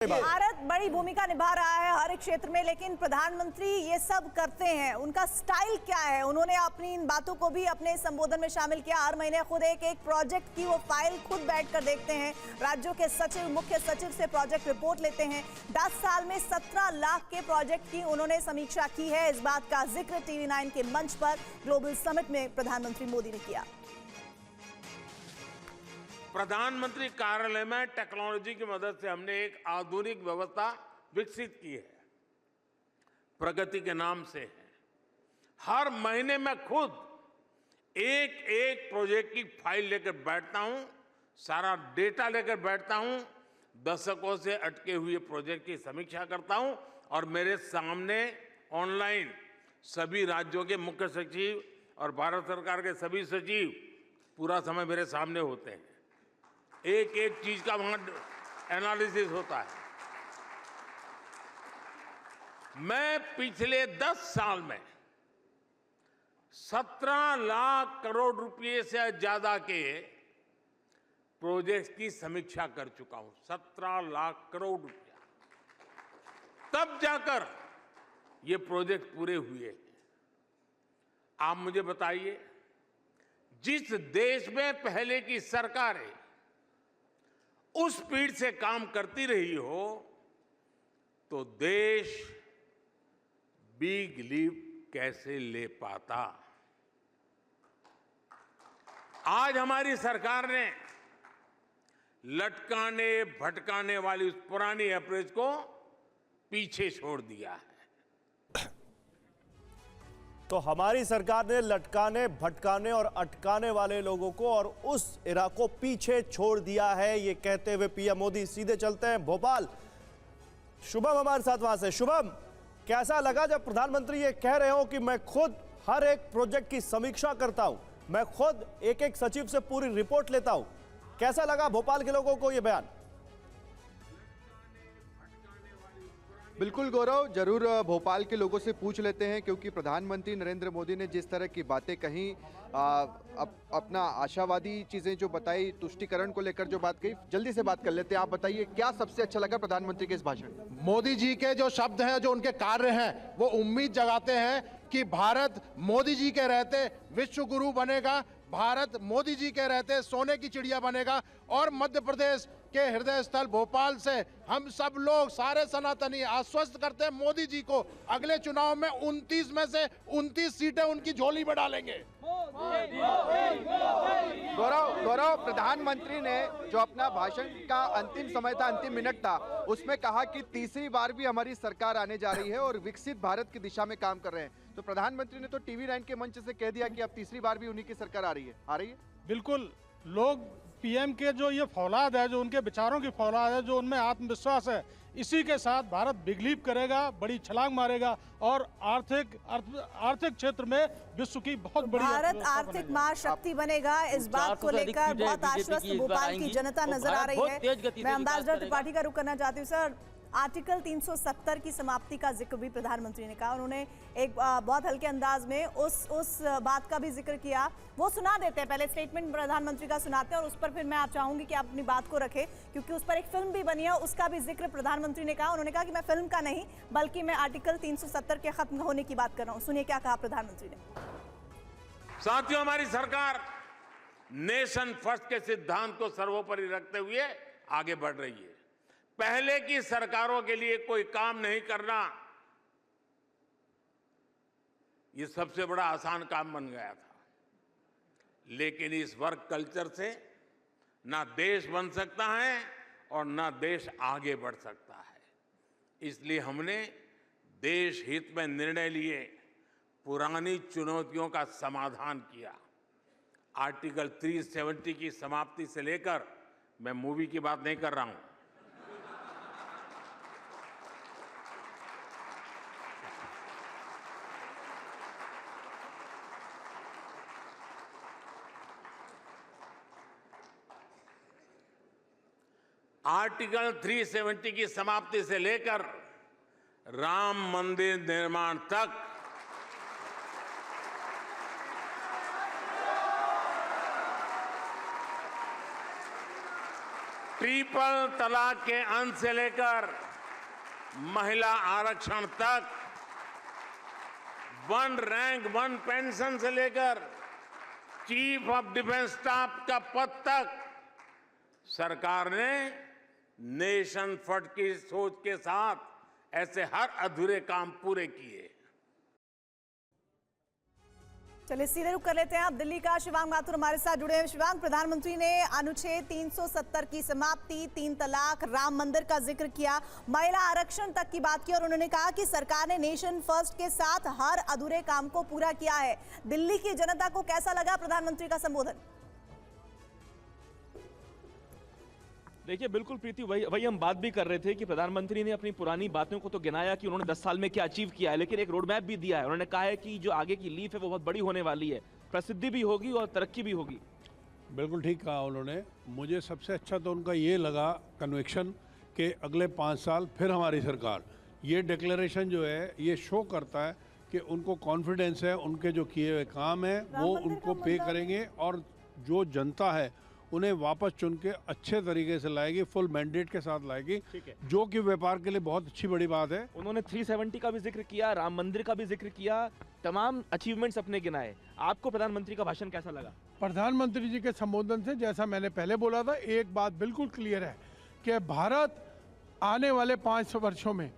भारत बड़ी भूमिका निभा रहा है हर एक क्षेत्र में, लेकिन प्रधानमंत्री ये सब करते हैं, उनका स्टाइल क्या है? उन्होंने अपनी इन बातों को भी अपने संबोधन में शामिल किया। हर महीने खुद एक प्रोजेक्ट की वो फाइल खुद बैठकर देखते हैं, राज्यों के सचिव, मुख्य सचिव से प्रोजेक्ट रिपोर्ट लेते हैं। 10 साल में 17 लाख के प्रोजेक्ट की उन्होंने समीक्षा की है। इस बात का जिक्र TV9 के मंच पर ग्लोबल समिट में प्रधानमंत्री मोदी ने किया। प्रधानमंत्री कार्यालय में टेक्नोलॉजी की मदद से हमने एक आधुनिक व्यवस्था विकसित की है, प्रगति के नाम से। हर महीने मैं खुद एक प्रोजेक्ट की फाइल लेकर बैठता हूं, सारा डेटा लेकर बैठता हूं, दशकों से अटके हुए प्रोजेक्ट की समीक्षा करता हूं और मेरे सामने ऑनलाइन सभी राज्यों के मुख्य सचिव और भारत सरकार के सभी सचिव पूरा समय मेरे सामने होते हैं। एक चीज का वहां एनालिसिस होता है। मैं पिछले 10 साल में 17 लाख करोड़ रुपए से ज्यादा के प्रोजेक्ट्स की समीक्षा कर चुका हूं। 17 लाख करोड़ रुपया, तब जाकर ये प्रोजेक्ट पूरे हुए। आप मुझे बताइए, जिस देश में पहले की सरकारें उस स्पीड से काम करती रही हो, तो देश बिग लीप कैसे ले पाता? आज हमारी सरकार ने लटकाने भटकाने वाली उस पुरानी अप्रोच को पीछे छोड़ दिया है। तो हमारी सरकार ने लटकाने, भटकाने और अटकाने वाले लोगों को और उस इरा को पीछे छोड़ दिया है, ये कहते हुए पीएम मोदी सीधे चलते हैं भोपाल। शुभम हमारे साथ वहां से। शुभम, कैसा लगा जब प्रधानमंत्री ये कह रहे हो कि मैं खुद हर एक प्रोजेक्ट की समीक्षा करता हूं, मैं खुद एक सचिव से पूरी रिपोर्ट लेता हूं? कैसा लगा भोपाल के लोगों को ये बयान? बिल्कुल गौरव, जरूर भोपाल के लोगों से पूछ लेते हैं, क्योंकि प्रधानमंत्री नरेंद्र मोदी ने जिस तरह की बातें कही, अपना आशावादी चीजें जो बताई, तुष्टिकरण को लेकर जो बात कही, जल्दी से बात कर लेते हैं। आप बताइए, क्या सबसे अच्छा लगा प्रधानमंत्री के इस भाषण में? मोदी जी के जो शब्द हैं, जो उनके कार्य हैं, वो उम्मीद जगाते हैं कि भारत मोदी जी के रहते विश्व गुरु बनेगा, भारत मोदी जी के रहते सोने की चिड़िया बनेगा और मध्य प्रदेश के हृदय स्थल भोपाल से हम सब लोग, सारे सनातनी आश्वस्त करते हैं मोदी जी को, अगले चुनाव में 29 में से 29 सीटें उनकी झोली में डालेंगे। गौरव, प्रधानमंत्री ने जो अपना भाषण का अंतिम समय था, अंतिम मिनट था, उसमें कहा कि तीसरी बार भी हमारी सरकार आने जा रही है और विकसित भारत की दिशा में काम कर रहे हैं। तो प्रधानमंत्री ने तो TV9 के मंच से कह दिया कि अब तीसरी बार भी उन्हीं की सरकार आ रही है। बिल्कुल, लोग पीएम के जो ये फौलाद है, जो उनके विचारों की फौलाद है, जो उनमें आत्मविश्वास है, इसी के साथ भारत बिग लीप करेगा, बड़ी छलांग मारेगा और आर्थिक क्षेत्र में विश्व की बहुत बड़ी भारत आर्थिक महाशक्ति बनेगा। इस बात को लेकर बहुत आश्वस्त भोपाल की जनता नजर आ रही है। मैं अम्बासडर त्रिपाठी का रुख करना चाहती हूँ। सर, आर्टिकल 370 की समाप्ति का जिक्र भी प्रधानमंत्री ने कहा। उन्होंने एक बहुत हल्के अंदाज में उस बात का भी जिक्र किया। वो सुना देते हैं, पहले स्टेटमेंट प्रधानमंत्री का सुनाते हैं और उस पर फिर मैं आप चाहूंगी कि आप अपनी बात को रखें, क्योंकि उस पर एक फिल्म भी बनी है, उसका भी जिक्र प्रधानमंत्री ने कहा। उन्होंने कहा कि मैं फिल्म का नहीं, बल्कि मैं आर्टिकल 370 के खत्म होने की बात कर रहा हूँ। सुनिए क्या कहा प्रधानमंत्री ने। साथियों, हमारी सरकार नेशन फर्स्ट के सिद्धांत को सर्वोपरि रखते हुए आगे बढ़ रही है। पहले की सरकारों के लिए कोई काम नहीं करना, ये सबसे बड़ा आसान काम बन गया था। लेकिन इस वर्क कल्चर से ना देश बन सकता है और ना देश आगे बढ़ सकता है। इसलिए हमने देश हित में निर्णय लिए, पुरानी चुनौतियों का समाधान किया। आर्टिकल 370 की समाप्ति से लेकर, मैं मूवी की बात नहीं कर रहा हूं, आर्टिकल 370 की समाप्ति से लेकर राम मंदिर निर्माण तक ट्रिपल तलाक के अंत से लेकर महिला आरक्षण तक, वन रैंक वन पेंशन से लेकर चीफ ऑफ डिफेंस स्टाफ का पद तक सरकार ने नेशन फर्स्ट की सोच के साथ ऐसे हर अधूरे काम पूरे किए। चलिए सीधे रुक कर लेते हैं। अब दिल्ली का शिवांग माथुर हमारे साथ जुड़े हैं। शिवांग, प्रधानमंत्री ने अनुच्छेद 370 की समाप्ति, 3 तलाक, राम मंदिर का जिक्र किया, महिला आरक्षण तक की बात की और उन्होंने कहा कि सरकार ने नेशन फर्स्ट के साथ हर अधूरे काम को पूरा किया है। दिल्ली की जनता को कैसा लगा प्रधानमंत्री का संबोधन? देखिए बिल्कुल प्रीति, वही हम बात भी कर रहे थे कि प्रधानमंत्री ने अपनी पुरानी बातों को तो गिनाया कि उन्होंने 10 साल में क्या अचीव किया है, लेकिन एक रोड मैप भी दिया है। उन्होंने कहा है कि जो आगे की लीफ है वो बहुत बड़ी होने वाली है, प्रसिद्धि भी होगी और तरक्की भी होगी। बिल्कुल ठीक कहा उन्होंने। मुझे सबसे अच्छा तो उनका ये लगा कन्विक्शन कि अगले 5 साल फिर हमारी सरकार। ये डिक्लेरेशन जो है ये शो करता है कि उनको कॉन्फिडेंस है, उनके जो किए हुए काम है वो उनको पे करेंगे और जो जनता है उन्हें वापस चुन के अच्छे तरीके से लाएगी, फुल मैंडेट के साथ लाएगी, जो कि व्यापार के लिए बहुत अच्छी बड़ी बात है। उन्होंने 370 का भी जिक्र किया, राम मंदिर का भी जिक्र किया, तमाम अचीवमेंट्स अपने गिनाए। आपको प्रधानमंत्री का भाषण कैसा लगा? प्रधानमंत्री जी के संबोधन से, जैसा मैंने पहले बोला था, एक बात बिल्कुल क्लियर है कि भारत आने वाले 5 वर्षों में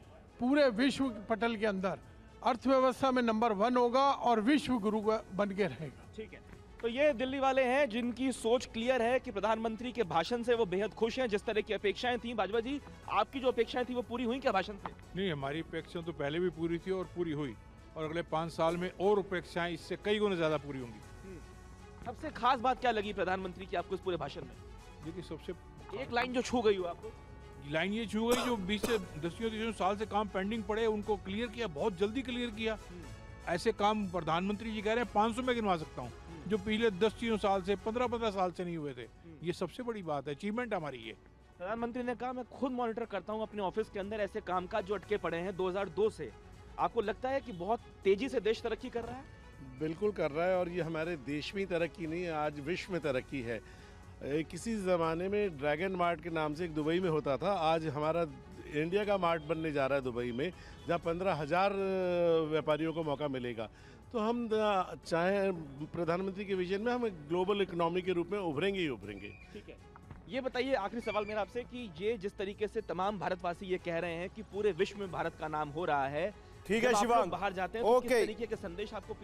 पूरे विश्व पटल के अंदर अर्थव्यवस्था में नंबर 1 होगा और विश्व गुरु बन के रहेगा। ठीक है, तो ये दिल्ली वाले हैं जिनकी सोच क्लियर है कि प्रधानमंत्री के भाषण से वो बेहद खुश हैं। जिस तरह की अपेक्षाएं थी, बाजवा जी आपकी जो अपेक्षाएं थी वो पूरी हुई क्या भाषण से? नहीं, हमारी अपेक्षाएं तो पहले भी पूरी थी और पूरी हुई, और अगले 5 साल में और अपेक्षाएं इससे कई गुना ज्यादा पूरी होंगी। सबसे खास बात क्या लगी प्रधानमंत्री की आपको इस पूरे भाषण में? देखिए सबसे एक लाइन जो छू गई हो आपको? लाइन ये छू गई जो 20 से 10 साल से काम पेंडिंग पड़े उनको क्लियर किया, बहुत जल्दी क्लियर किया। ऐसे काम प्रधानमंत्री जी कह रहे हैं 500 में गिनवा सकता हूँ, जो पिछले 10 साल से 15 साल से नहीं हुए थे। ये सबसे बड़ी बात है, अचीवमेंट हमारी ये। प्रधानमंत्री ने कहा मैं खुद मॉनिटर करता हूं अपने ऑफिस के अंदर ऐसे कामकाज जो अटके पड़े हैं 2002 से। आपको लगता है कि बहुत तेजी से देश तरक्की कर रहा है? बिल्कुल कर रहा है, और ये हमारे देश में तरक्की नहीं है, आज विश्व में तरक्की है। किसी ज़माने में ड्रैगन मार्ट के नाम से एक दुबई में होता था, आज हमारा इंडिया का मार्ट बनने जा रहा है दुबई में, जहाँ 15,000 व्यापारियों को मौका मिलेगा। तो हम चाहे प्रधानमंत्री के विजन में हम ग्लोबल इकोनॉमी के रूप में उभरेंगे ही उभरेंगे। ठीक है, ये बताइए आखिरी सवाल मेरा आपसे कि ये जिस तरीके से तमाम भारतवासी ये कह रहे हैं कि पूरे विश्व में भारत का नाम हो रहा है, ठीक है शिवांग, बाहर जाते हैं तो किस तरीके के संदेश आपको